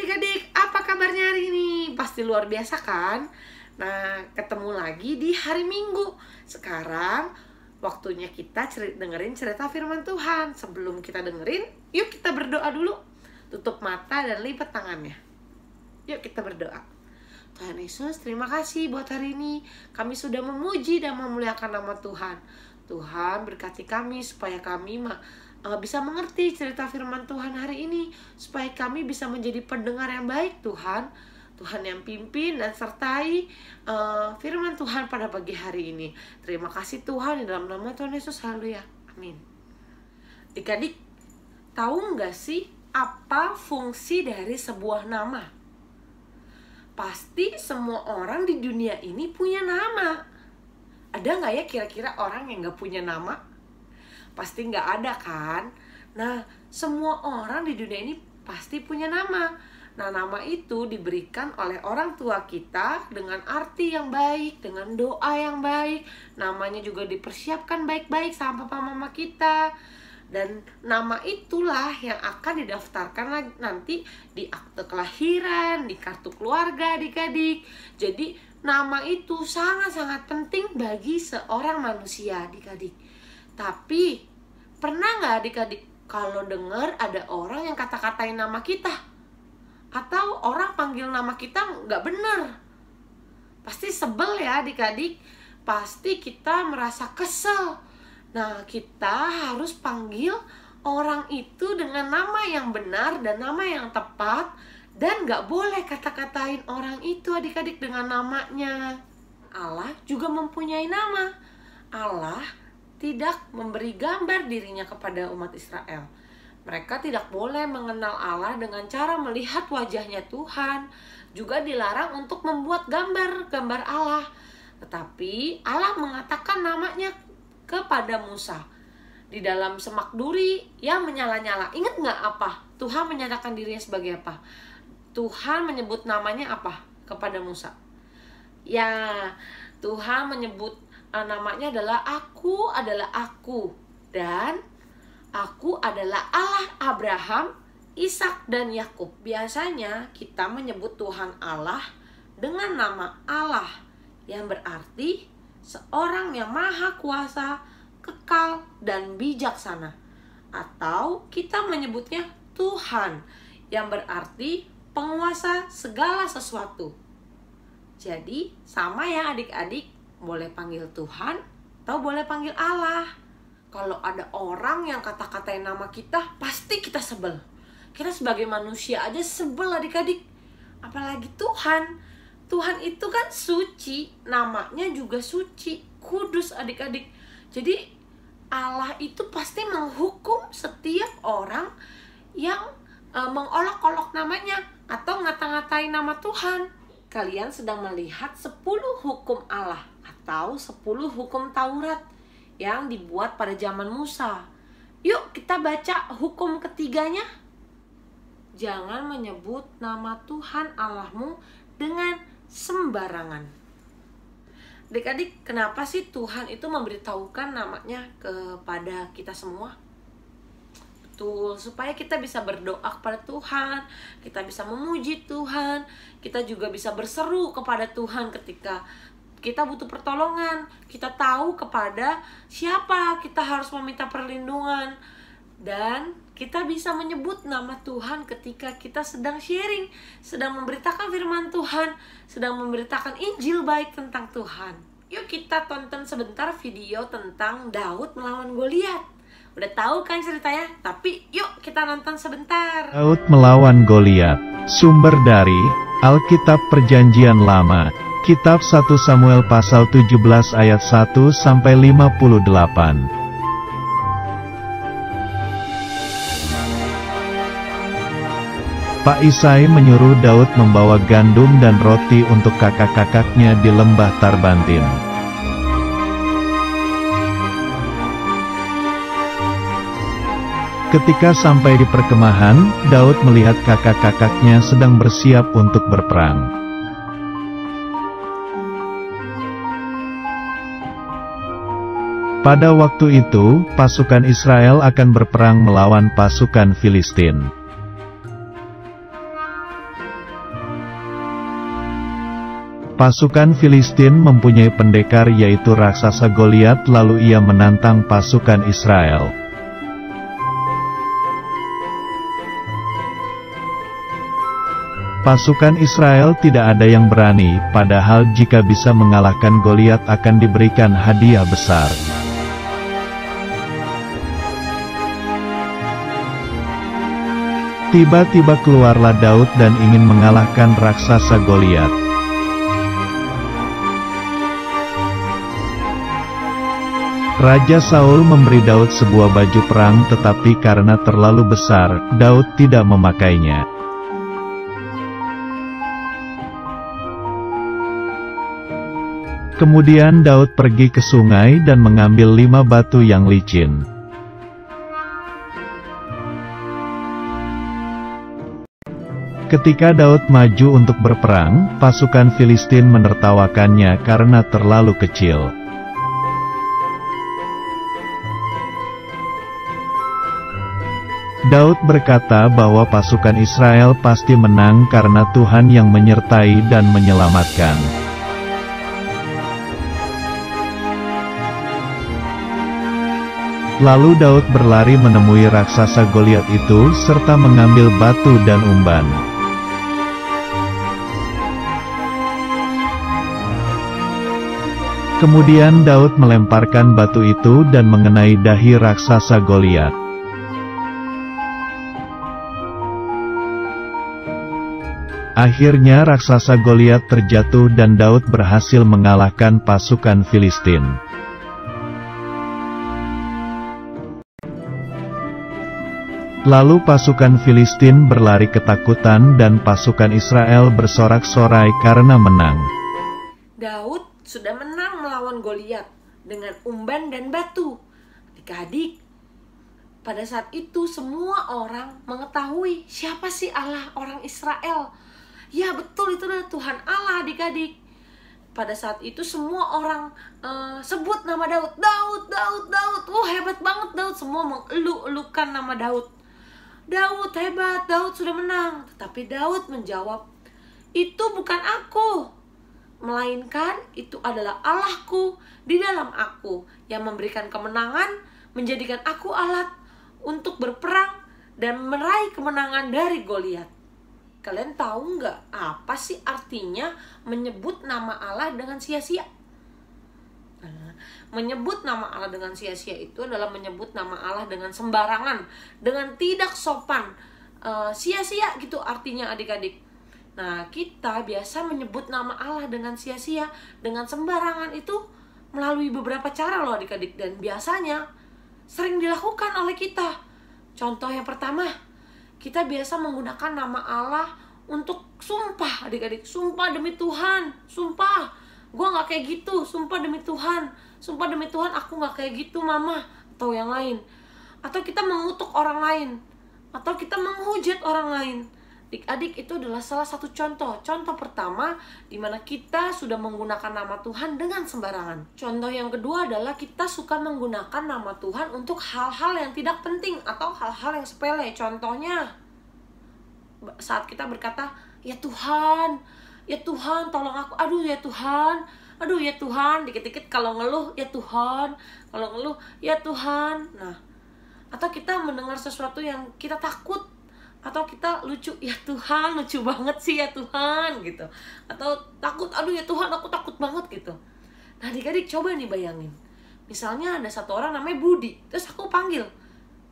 adik-adik, apa kabarnya hari ini? Pasti luar biasa kan? Nah, ketemu lagi di hari Minggu. Sekarang waktunya kita dengerin cerita firman Tuhan. Sebelum kita dengerin, yuk kita berdoa dulu. Tutup mata dan lipat tangannya. Yuk kita berdoa. Tuhan Yesus, terima kasih buat hari ini. Kami sudah memuji dan memuliakan nama Tuhan. Tuhan berkati kami supaya kami bisa mengerti cerita firman Tuhan hari ini, supaya kami bisa menjadi pendengar yang baik. Tuhan yang pimpin dan sertai firman Tuhan pada pagi hari ini. Terima kasih Tuhan, di dalam nama Tuhan Yesus, haleluya, amin. Adik-adik, tahu nggak sih apa fungsi dari sebuah nama? Pasti semua orang di dunia ini punya nama. Ada nggak ya kira-kira orang yang nggak punya nama? Pasti nggak ada kan? Nah, semua orang di dunia ini pasti punya nama. Nah, nama itu diberikan oleh orang tua kita dengan arti yang baik, dengan doa yang baik. Namanya juga dipersiapkan baik-baik sama papa mama kita. Dan nama itulah yang akan didaftarkan nanti di akte kelahiran, di kartu keluarga adik-adik. Jadi nama itu sangat-sangat penting bagi seorang manusia adik-adik. Tapi pernah nggak adik-adik kalau dengar ada orang yang kata-katain nama kita? Atau orang panggil nama kita nggak benar? Pasti sebel ya adik-adik. Pasti kita merasa kesel. Nah, kita harus panggil orang itu dengan nama yang benar dan nama yang tepat. Dan gak boleh kata-katain orang itu adik-adik dengan namanya. Allah juga mempunyai nama. Allah tidak memberi gambar dirinya kepada umat Israel. Mereka tidak boleh mengenal Allah dengan cara melihat wajahnya Tuhan. Juga dilarang untuk membuat gambar Allah. Tetapi Allah mengatakan namanya kepada Musa di dalam semak duri yang menyala-nyala. Ingat nggak apa? Tuhan menyatakan dirinya sebagai apa? Tuhan menyebut namanya apa kepada Musa? Ya, Tuhan menyebut namanya adalah Aku adalah Aku, dan Aku adalah Allah Abraham, Ishak, dan Yakub. Biasanya kita menyebut Tuhan Allah dengan nama Allah, yang berarti seorang yang maha kuasa, kekal, dan bijaksana. Atau kita menyebutnya Tuhan, yang berarti penguasa segala sesuatu. Jadi sama ya adik-adik, boleh panggil Tuhan atau boleh panggil Allah. Kalau ada orang yang kata-katain nama kita, pasti kita sebel. Kita sebagai manusia aja sebel adik-adik, apalagi Tuhan. Tuhan itu kan suci, namanya juga suci, kudus adik-adik. Jadi Allah itu pasti menghukum setiap orang yang mengolok-olok namanya atau ngata-ngatain nama Tuhan. Kalian sedang melihat 10 hukum Allah atau 10 hukum Taurat yang dibuat pada zaman Musa. Yuk kita baca hukum ketiganya. Jangan menyebut nama Tuhan Allahmu dengan sembarangan. Adik-adik, kenapa sih Tuhan itu memberitahukan namanya kepada kita semua? Betul, supaya kita bisa berdoa kepada Tuhan, kita bisa memuji Tuhan, kita juga bisa berseru kepada Tuhan ketika kita butuh pertolongan. Kita tahu kepada siapa kita harus meminta perlindungan. Dan kita bisa menyebut nama Tuhan ketika kita sedang sharing, sedang memberitakan firman Tuhan, sedang memberitakan Injil baik tentang Tuhan. Yuk kita tonton sebentar video tentang Daud melawan Goliat. Udah tahu kan ceritanya? Tapi yuk kita nonton sebentar. Daud melawan Goliat. Sumber dari Alkitab Perjanjian Lama, Kitab 1 Samuel pasal 17 ayat 1 sampai 58. Pak Isai menyuruh Daud membawa gandum dan roti untuk kakak-kakaknya di lembah Tarbantin. Ketika sampai di perkemahan, Daud melihat kakak-kakaknya sedang bersiap untuk berperang. Pada waktu itu, pasukan Israel akan berperang melawan pasukan Filistin. Pasukan Filistin mempunyai pendekar yaitu raksasa Goliat, lalu ia menantang pasukan Israel. Pasukan Israel tidak ada yang berani, padahal jika bisa mengalahkan Goliat akan diberikan hadiah besar. Tiba-tiba keluarlah Daud dan ingin mengalahkan raksasa Goliat. Raja Saul memberi Daud sebuah baju perang, tetapi karena terlalu besar, Daud tidak memakainya. Kemudian Daud pergi ke sungai dan mengambil 5 batu yang licin. Ketika Daud maju untuk berperang, pasukan Filistin menertawakannya karena terlalu kecil. Daud berkata bahwa pasukan Israel pasti menang karena Tuhan yang menyertai dan menyelamatkan. Lalu Daud berlari menemui raksasa Goliat itu serta mengambil batu dan umban. Kemudian Daud melemparkan batu itu dan mengenai dahi raksasa Goliat. Akhirnya raksasa Goliat terjatuh dan Daud berhasil mengalahkan pasukan Filistin. Lalu pasukan Filistin berlari ketakutan dan pasukan Israel bersorak-sorai karena menang. Daud sudah menang melawan Goliat dengan umban dan batu. Adik-adik, pada saat itu semua orang mengetahui siapa sih Allah orang Israel. Ya betul, itu adalah Tuhan Allah, adik-adik. Pada saat itu semua orang sebut nama Daud. Daud, Daud, Daud. Oh hebat banget Daud. Semua mengeluh-elukan nama Daud. Daud hebat, Daud sudah menang. Tetapi Daud menjawab, itu bukan aku, melainkan itu adalah Allahku di dalam aku yang memberikan kemenangan, menjadikan aku alat untuk berperang dan meraih kemenangan dari Goliat. Kalian tahu nggak apa sih artinya menyebut nama Allah dengan sia-sia? Nah, menyebut nama Allah dengan sia-sia itu adalah menyebut nama Allah dengan sembarangan, dengan tidak sopan, sia-sia gitu artinya adik-adik. Nah, kita biasa menyebut nama Allah dengan sia-sia, dengan sembarangan itu melalui beberapa cara loh adik-adik. Dan biasanya sering dilakukan oleh kita. Contoh yang pertama, kita biasa menggunakan nama Allah untuk sumpah adik-adik. Sumpah demi Tuhan, sumpah gue gak kayak gitu, sumpah demi Tuhan, sumpah demi Tuhan aku gak kayak gitu mama, atau yang lain. Atau kita mengutuk orang lain, atau kita menghujat orang lain. Adik-adik, itu adalah salah satu contoh. Contoh pertama di mana kita sudah menggunakan nama Tuhan dengan sembarangan. Contoh yang kedua adalah kita suka menggunakan nama Tuhan untuk hal-hal yang tidak penting atau hal-hal yang sepele. Contohnya saat kita berkata, ya Tuhan tolong aku, aduh ya Tuhan, dikit-dikit kalau ngeluh, ya Tuhan, kalau ngeluh, ya Tuhan. Nah, atau kita mendengar sesuatu yang kita takut, atau kita lucu, ya Tuhan lucu banget sih ya Tuhan gitu. Atau takut, aduh ya Tuhan aku takut banget gitu. Nah adik-adik coba nih bayangin, misalnya ada satu orang namanya Budi, terus aku panggil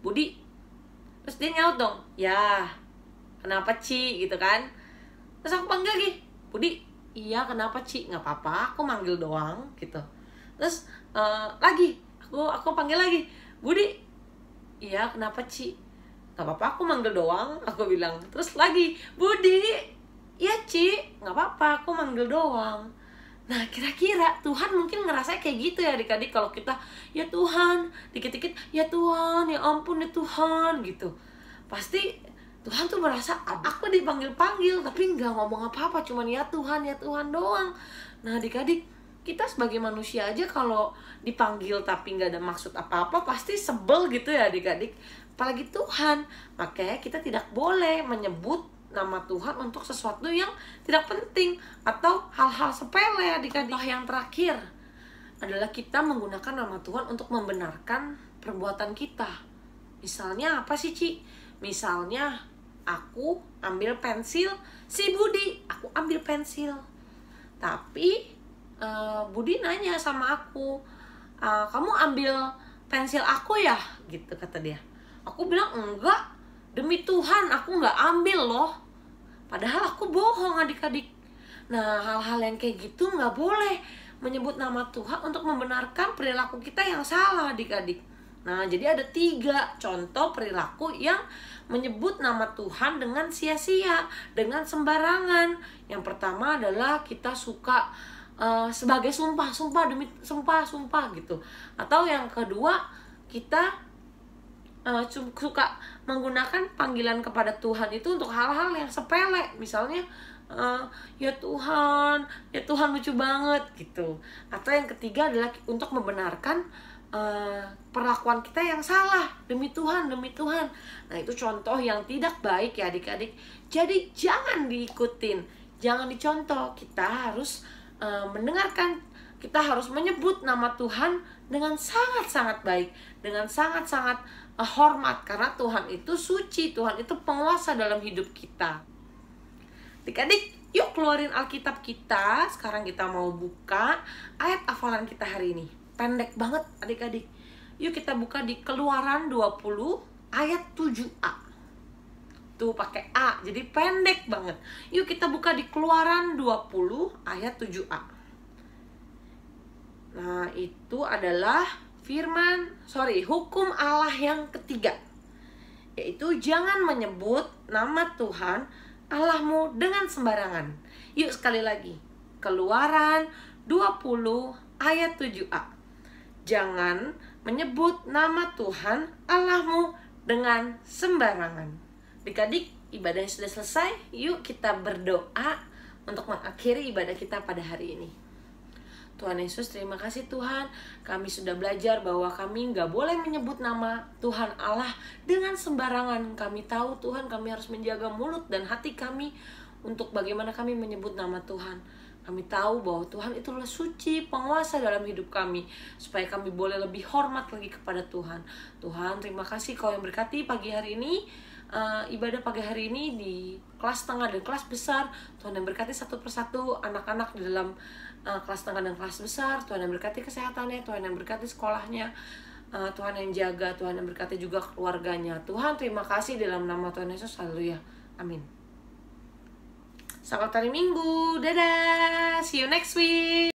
Budi, terus dia nyaut dong, ya kenapa Ci gitu kan. Terus aku panggil lagi, Budi, iya kenapa Ci, nggak apa-apa aku manggil doang gitu. Terus lagi aku panggil lagi, Budi, iya kenapa Ci, gak apa-apa aku manggil doang, aku bilang. Terus lagi, Budi, ya Ci, gak apa-apa aku manggil doang. Nah kira-kira Tuhan mungkin ngerasa kayak gitu ya adik-adik. Kalau kita, ya Tuhan, dikit-dikit, ya Tuhan, ya ampun ya Tuhan gitu. Pasti Tuhan tuh merasa, aku dipanggil-panggil tapi gak ngomong apa-apa, cuman ya Tuhan doang. Nah adik-adik, kita sebagai manusia aja kalau dipanggil tapi gak ada maksud apa-apa pasti sebel gitu ya adik-adik. Apalagi Tuhan. Makanya kita tidak boleh menyebut nama Tuhan untuk sesuatu yang tidak penting atau hal-hal sepele adik-adik. Yang terakhir adalah kita menggunakan nama Tuhan untuk membenarkan perbuatan kita. Misalnya apa sih, Ci? Misalnya aku ambil pensil si Budi, aku ambil pensil. Tapi Budi nanya sama aku, kamu ambil pensil aku ya? Gitu kata dia. Aku bilang enggak, demi Tuhan aku nggak ambil loh. Padahal aku bohong adik-adik. Nah, hal-hal yang kayak gitu nggak boleh menyebut nama Tuhan untuk membenarkan perilaku kita yang salah adik-adik. Nah, jadi ada 3 contoh perilaku yang menyebut nama Tuhan dengan sia-sia, dengan sembarangan. Yang pertama adalah kita suka sebagai sumpah demi sumpah gitu. Atau yang kedua, kita suka menggunakan panggilan kepada Tuhan itu untuk hal-hal yang sepele. Misalnya ya Tuhan lucu banget gitu. Atau yang ketiga adalah untuk membenarkan perlakuan kita yang salah, demi Tuhan. Nah, itu contoh yang tidak baik ya adik-adik. Jadi jangan diikutin, jangan dicontoh. Kita harus mendengarkan, kita harus menyebut nama Tuhan dengan sangat-sangat baik, dengan sangat-sangat hormat, karena Tuhan itu suci, Tuhan itu penguasa dalam hidup kita. Adik-adik, yuk keluarin Alkitab kita. Sekarang kita mau buka ayat hafalan kita hari ini. Pendek banget adik-adik. Yuk kita buka di Keluaran 20 ayat 7a. Tuh pakai A, jadi pendek banget. Yuk kita buka di Keluaran 20 ayat 7a. Nah, itu adalah hukum Allah yang ketiga, yaitu jangan menyebut nama Tuhan Allahmu dengan sembarangan. Yuk sekali lagi, Keluaran 20 ayat 7a. Jangan menyebut nama Tuhan Allahmu dengan sembarangan. Adik-adik, ibadahnya sudah selesai. Yuk kita berdoa untuk mengakhiri ibadah kita pada hari ini. Tuhan Yesus, terima kasih Tuhan. Kami sudah belajar bahwa kami nggak boleh menyebut nama Tuhan Allah dengan sembarangan. Kami tahu Tuhan, kami harus menjaga mulut dan hati kami untuk bagaimana kami menyebut nama Tuhan. Kami tahu bahwa Tuhan itulah suci, penguasa dalam hidup kami, supaya kami boleh lebih hormat lagi kepada Tuhan. Tuhan, terima kasih Kau yang berkati pagi hari ini, ibadah pagi hari ini di kelas tengah dan kelas besar. Tuhan yang berkati satu persatu anak-anak di dalam kelas tengah dan kelas besar. Tuhan yang berkati kesehatannya, Tuhan yang berkati sekolahnya, Tuhan yang jaga, Tuhan yang berkati juga keluarganya. Tuhan, terima kasih dalam nama Tuhan Yesus. Haleluya. Amin. Selamat hari Minggu. Dadah. See you next week.